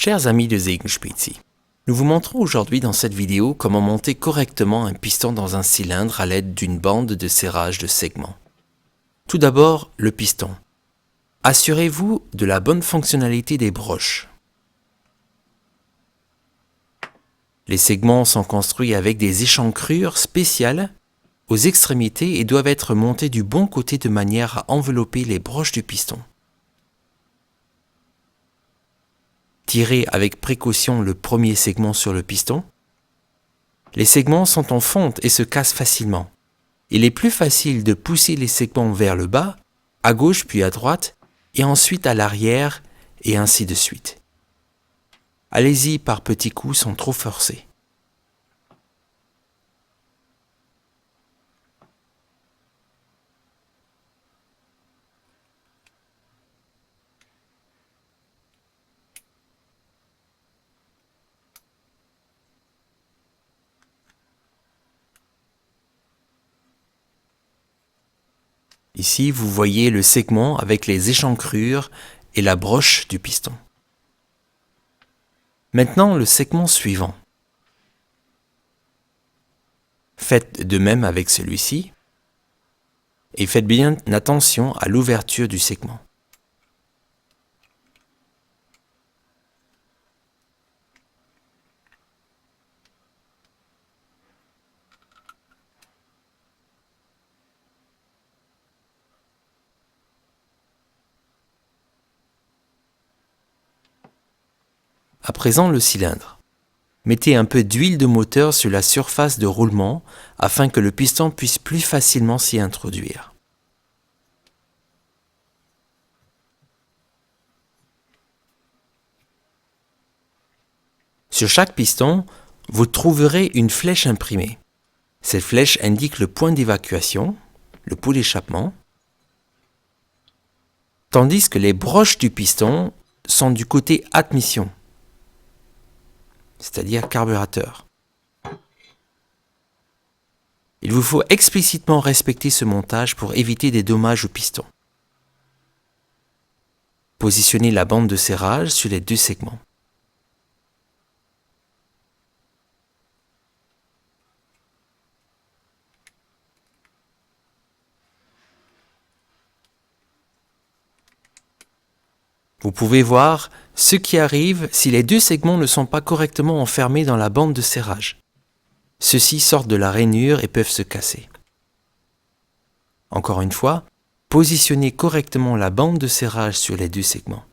Chers amis de Zegenspitzi, nous vous montrons aujourd'hui dans cette vidéo comment monter correctement un piston dans un cylindre à l'aide d'une bande de serrage de segments. Tout d'abord, le piston. Assurez-vous de la bonne fonctionnalité des broches. Les segments sont construits avec des échancrures spéciales aux extrémités et doivent être montés du bon côté de manière à envelopper les broches du piston. Tirez avec précaution le premier segment sur le piston. Les segments sont en fonte et se cassent facilement. Il est plus facile de pousser les segments vers le bas, à gauche puis à droite, et ensuite à l'arrière, et ainsi de suite. Allez-y par petits coups sans trop forcer. Ici, vous voyez le segment avec les échancrures et la broche du piston. Maintenant, le segment suivant. Faites de même avec celui-ci et faites bien attention à l'ouverture du segment. À présent, le cylindre. Mettez un peu d'huile de moteur sur la surface de roulement afin que le piston puisse plus facilement s'y introduire. Sur chaque piston, vous trouverez une flèche imprimée. Cette flèche indique le point d'évacuation, le pot d'échappement, tandis que les broches du piston sont du côté admission, c'est-à-dire carburateur. Il vous faut explicitement respecter ce montage pour éviter des dommages au piston. Positionnez la bande de serrage sur les deux segments. Vous pouvez voir ce qui arrive si les deux segments ne sont pas correctement enfermés dans la bande de serrage. Ceux-ci sortent de la rainure et peuvent se casser. Encore une fois, positionnez correctement la bande de serrage sur les deux segments.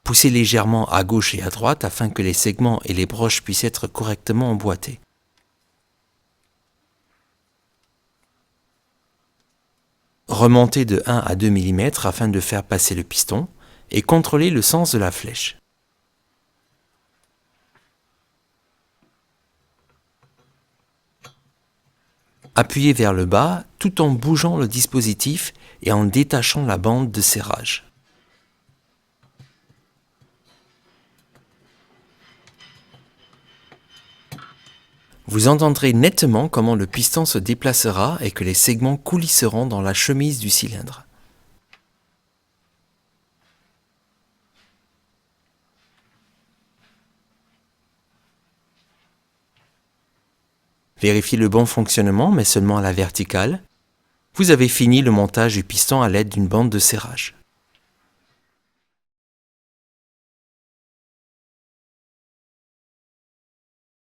Poussez légèrement à gauche et à droite afin que les segments et les broches puissent être correctement emboîtés. Remontez de 1 à 2 mm afin de faire passer le piston et contrôlez le sens de la flèche. Appuyez vers le bas tout en bougeant le dispositif et en détachant la bande de serrage. Vous entendrez nettement comment le piston se déplacera et que les segments coulisseront dans la chemise du cylindre. Vérifiez le bon fonctionnement, mais seulement à la verticale. Vous avez fini le montage du piston à l'aide d'une bande de serrage.